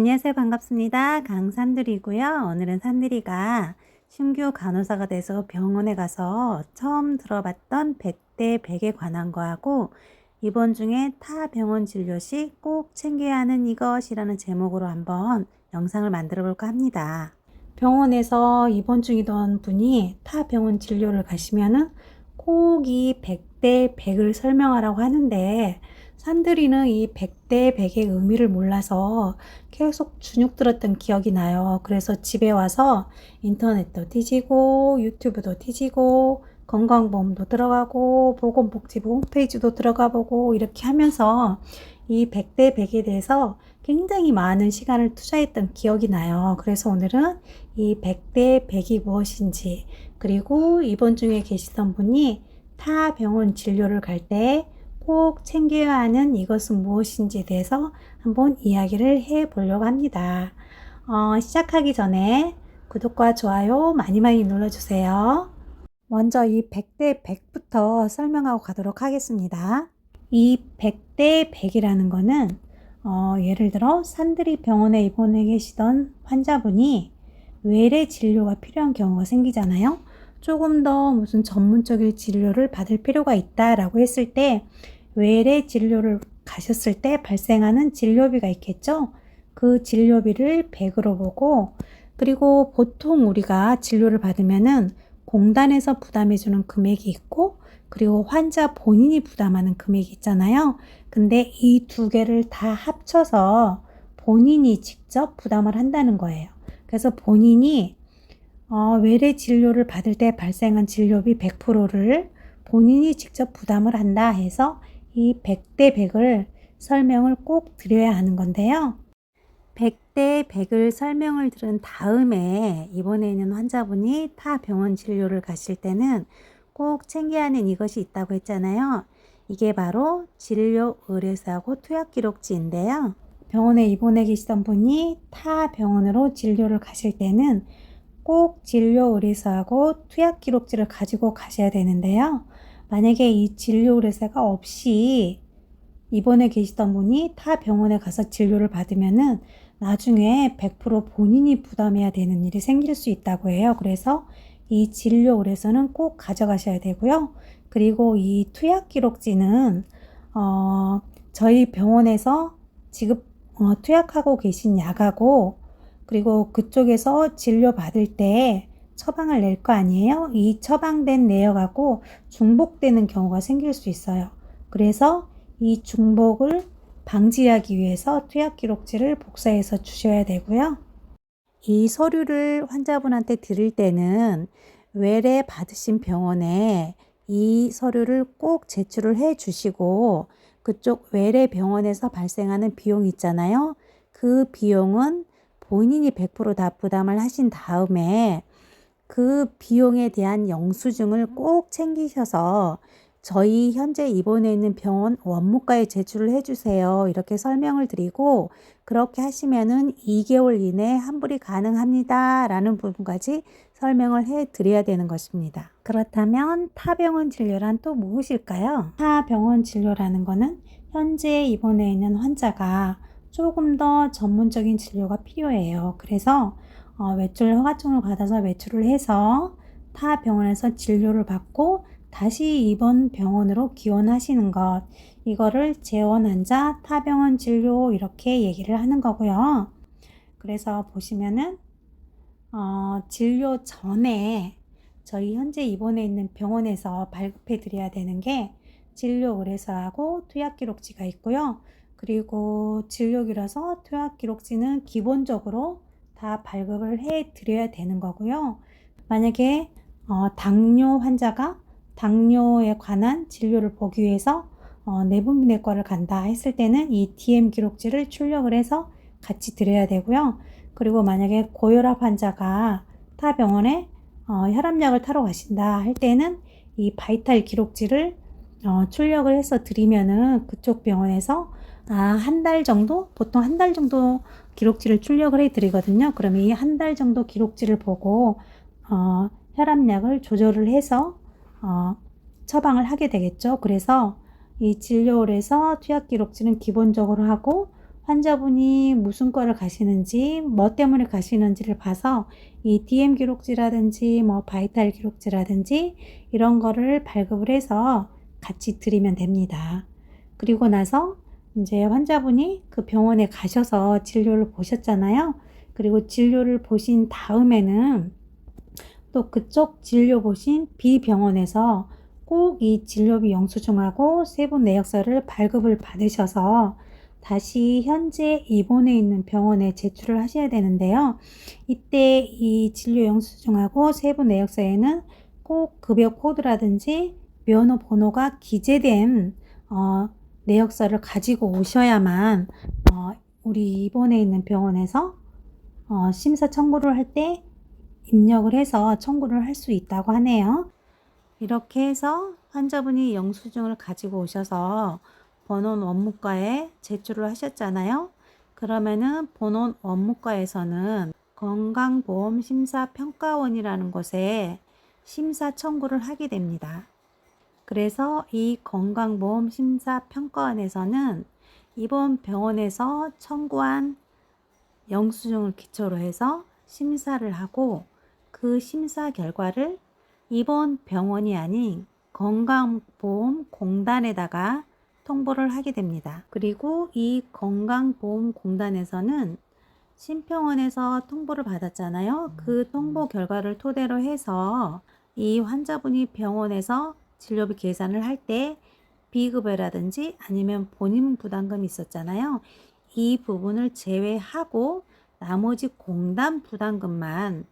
안녕하세요. 반갑습니다. 강산들이고요. 오늘은 산들이가 신규 간호사가 돼서 병원에 가서 처음 들어봤던 100대 100에 관한 거하고 입원 중에 타 병원 진료 시 꼭 챙겨야 하는 이것이라는 제목으로 한번 영상을 만들어 볼까 합니다. 병원에서 입원 중이던 분이 타 병원 진료를 가시면은 꼭 이 100대 100을 설명하라고 하는데 산들이는 이 100대 100의 의미를 몰라서 계속 주눅 들었던 기억이 나요. 그래서 집에 와서 인터넷도 뒤지고 유튜브도 뒤지고 건강보험도 들어가고 보건복지부 홈페이지도 들어가 보고 이렇게 하면서 이 100대 100에 대해서 굉장히 많은 시간을 투자했던 기억이 나요. 그래서 오늘은 이 100대 100이 무엇인지, 그리고 입원 중에 계시던 분이 타 병원 진료를 갈 때 꼭 챙겨야 하는 이것은 무엇인지에 대해서 한번 이야기를 해 보려고 합니다. 시작하기 전에 구독과 좋아요 많이 눌러주세요. 먼저 이 100대 100부터 설명하고 가도록 하겠습니다. 이 100대 100이라는 거는 예를 들어 산들이 병원에 입원해 계시던 환자분이 외래 진료가 필요한 경우가 생기잖아요. 조금 더 무슨 전문적인 진료를 받을 필요가 있다라고 했을 때 외래 진료를 가셨을 때 발생하는 진료비가 있겠죠. 그 진료비를 100으로 보고, 그리고 보통 우리가 진료를 받으면은 공단에서 부담해주는 금액이 있고, 그리고 환자 본인이 부담하는 금액이 있잖아요. 근데 이 두 개를 다 합쳐서 본인이 직접 부담을 한다는 거예요. 그래서 본인이 외래 진료를 받을 때 발생한 진료비 100%를 본인이 직접 부담을 한다 해서 이 100대 100을 설명을 꼭 드려야 하는 건데요. 100대 100을 설명을 들은 다음에 입원해 있는 환자분이 타 병원 진료를 가실 때는 꼭 챙겨야 하는 이것이 있다고 했잖아요. 이게 바로 진료 의뢰서하고 투약 기록지인데요. 병원에 입원해 계시던 분이 타 병원으로 진료를 가실 때는 꼭 진료 의뢰서하고 투약 기록지를 가지고 가셔야 되는데요. 만약에 이 진료 의뢰서가 없이 입원해 계시던 분이 타 병원에 가서 진료를 받으면은 나중에 100% 본인이 부담해야 되는 일이 생길 수 있다고 해요. 그래서 이 진료 의뢰서는 꼭 가져가셔야 되고요. 그리고 이 투약 기록지는 저희 병원에서 투약하고 계신 약하고, 그리고 그쪽에서 진료 받을 때 처방을 낼 거 아니에요? 이 처방된 내역하고 중복되는 경우가 생길 수 있어요. 그래서 이 중복을 방지하기 위해서 투약 기록지를 복사해서 주셔야 되고요. 이 서류를 환자분한테 드릴 때는 외래 받으신 병원에 이 서류를 꼭 제출을 해 주시고, 그쪽 외래 병원에서 발생하는 비용 있잖아요. 그 비용은 본인이 100%다 부담을 하신 다음에 그 비용에 대한 영수증을 꼭 챙기셔서 저희 현재 입원해 있는 병원 원무과에 제출을 해주세요. 이렇게 설명을 드리고, 그렇게 하시면은 2개월 이내에 환불이 가능합니다. 라는 부분까지 설명을 해 드려야 되는 것입니다. 그렇다면 타병원 진료란 또 무엇일까요? 타병원 진료라는 거는 현재 입원해 있는 환자가 조금 더 전문적인 진료가 필요해요. 그래서 외출 허가증을 받아서 외출을 해서 타 병원에서 진료를 받고 다시 입원 병원으로 기원하시는 것, 이거를 재원 환자 타병원 진료 이렇게 얘기를 하는 거고요. 그래서 보시면은 진료 전에 저희 현재 입원해 있는 병원에서 발급해 드려야 되는 게 진료 의뢰서하고 투약 기록지가 있고요. 그리고 진료 기록서, 투약 기록지는 기본적으로 다 발급을 해 드려야 되는 거고요. 만약에 당뇨 환자가 당뇨에 관한 진료를 보기 위해서 내분비내과를 간다 했을 때는 이 DM 기록지를 출력을 해서 같이 드려야 되고요. 그리고 만약에 고혈압 환자가 타 병원에 혈압약을 타러 가신다 할 때는 이 바이탈 기록지를 출력을 해서 드리면은 그쪽 병원에서 한 달 정도, 보통 한 달 정도 기록지를 출력을 해 드리거든요. 그러면 이 한 달 정도 기록지를 보고 혈압약을 조절을 해서 처방을 하게 되겠죠. 그래서 이 진료를 해서 투약 기록지는 기본적으로 하고, 환자분이 무슨 과를 가시는지, 뭐 때문에 가시는지를 봐서 이 DM 기록지라든지 뭐 바이탈 기록지라든지 이런 거를 발급을 해서 같이 드리면 됩니다. 그리고 나서 이제 환자분이 그 병원에 가셔서 진료를 보셨잖아요. 그리고 진료를 보신 다음에는 또 그쪽 진료 보신 B병원에서 꼭 이 진료비 영수증하고 세부 내역서를 발급을 받으셔서 다시 현재 입원해 있는 병원에 제출을 하셔야 되는데요. 이때 이 진료 영수증하고 세부 내역서에는 꼭 급여 코드라든지 면허 번호가 기재된 내역서를 가지고 오셔야만 우리 입원해 있는 병원에서 심사 청구를 할 때 입력을 해서 청구를 할 수 있다고 하네요. 이렇게 해서 환자분이 영수증을 가지고 오셔서 본원 원무과에 제출을 하셨잖아요. 그러면은 본원 원무과에서는 건강보험심사평가원이라는 곳에 심사 청구를 하게 됩니다. 그래서 이 건강보험심사평가원에서는 이번 병원에서 청구한 영수증을 기초로 해서 심사를 하고 그 심사 결과를 이번 병원이 아닌 건강보험공단에다가 통보를 하게 됩니다. 그리고 이 건강보험공단에서는 심평원에서 통보를 받았잖아요. 그 통보 결과를 토대로 해서 이 환자분이 병원에서 진료비 계산을 할 때 비급여라든지 아니면 본인 부담금이 있었잖아요. 이 부분을 제외하고 나머지 공단 부담금만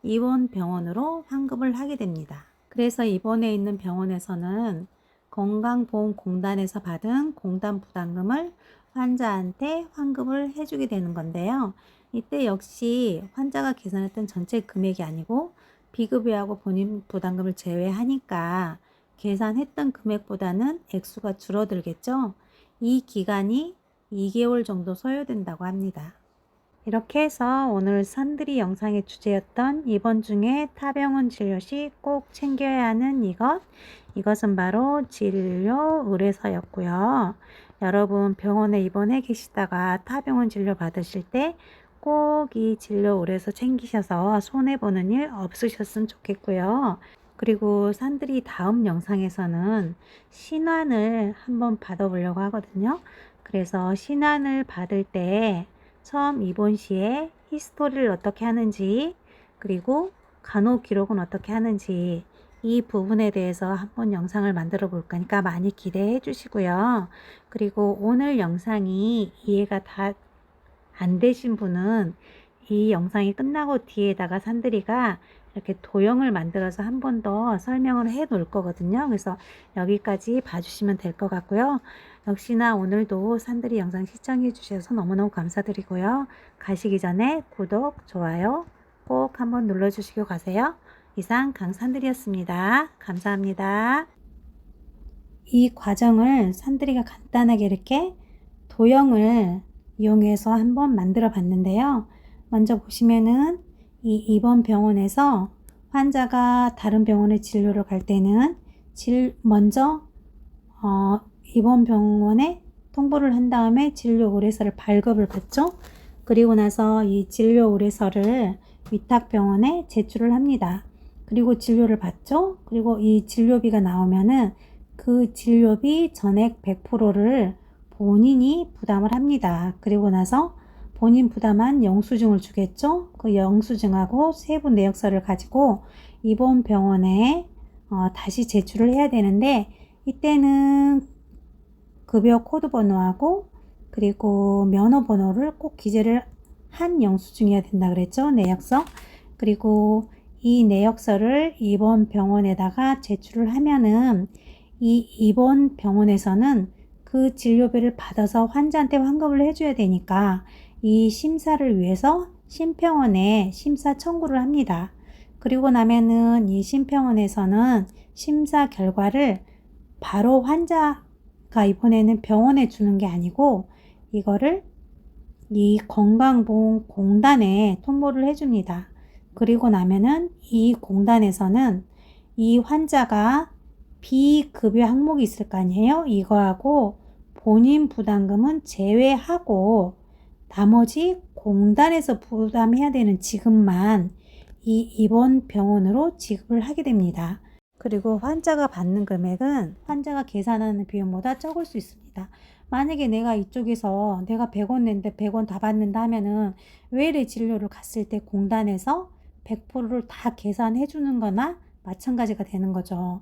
입원 병원으로 환급을 하게 됩니다. 그래서 입원해 있는 병원에서는 건강보험공단에서 받은 공단 부담금을 환자한테 환급을 해주게 되는 건데요. 이때 역시 환자가 계산했던 전체 금액이 아니고 비급여하고 본인 부담금을 제외하니까 계산했던 금액보다는 액수가 줄어들겠죠. 이 기간이 2개월 정도 소요된다고 합니다. 이렇게 해서 오늘 산들이 영상의 주제였던 입원 중에 타병원 진료 시 꼭 챙겨야 하는 이것은 바로 진료 의뢰서였고요. 여러분 병원에 입원해 계시다가 타병원 진료 받으실 때 꼭 이 진료 의뢰서 챙기셔서 손해보는 일 없으셨으면 좋겠고요. 그리고 산들이 다음 영상에서는 신환을 한번 받아보려고 하거든요. 그래서 신환을 받을 때 처음 입원 시에 히스토리를 어떻게 하는지, 그리고 간호 기록은 어떻게 하는지 이 부분에 대해서 한번 영상을 만들어 볼 거니까 많이 기대해 주시고요. 그리고 오늘 영상이 이해가 다 안 되신 분은 이 영상이 끝나고 뒤에다가 산들이가 이렇게 도형을 만들어서 한 번 더 설명을 해 놓을 거거든요. 그래서 여기까지 봐주시면 될 것 같고요. 역시나 오늘도 산들이 영상 시청해 주셔서 너무너무 감사드리고요. 가시기 전에 구독, 좋아요 꼭 한번 눌러주시고 가세요. 이상 강산들이었습니다. 감사합니다. 이 과정을 산들이가 간단하게 이렇게 도형을 이용해서 한번 만들어 봤는데요. 먼저 보시면은 이 입원 병원에서 환자가 다른 병원에 진료를 갈 때는 먼저 입원 병원에 통보를 한 다음에 진료 의뢰서를 발급을 받죠. 그리고 나서 이 진료 의뢰서를 위탁병원에 제출을 합니다. 그리고 진료를 받죠. 그리고 이 진료비가 나오면은 그 진료비 전액 100%를 본인이 부담을 합니다. 그리고 나서 본인 부담한 영수증을 주겠죠. 그 영수증하고 세부 내역서를 가지고 입원 병원에 다시 제출을 해야 되는데 이때는 급여 코드 번호하고 그리고 면허 번호를 꼭 기재를 한 영수증이어야 된다 그랬죠. 내역서. 그리고 이 내역서를 입원 병원에다가 제출을 하면은 이 입원 병원에서는 그 진료비를 받아서 환자한테 환급을 해줘야 되니까 이 심사를 위해서 심평원에 심사 청구를 합니다. 그리고 나면은 이 심평원에서는 심사 결과를 바로 환자가 입원해는 병원에 주는 게 아니고 이거를 이 건강보험공단에 통보를 해줍니다. 그리고 나면은 이 공단에서는 이 환자가 비급여 항목이 있을 거 아니에요? 이거하고 본인 부담금은 제외하고 나머지 공단에서 부담해야 되는 지급만 이 입원 병원으로 지급을 하게 됩니다. 그리고 환자가 받는 금액은 환자가 계산하는 비용보다 적을 수 있습니다. 만약에 내가 이쪽에서 내가 100원 냈는데 100원 다 받는다 하면은 외래 진료를 갔을 때 공단에서 100%를 다 계산해 주는 거나 마찬가지가 되는 거죠.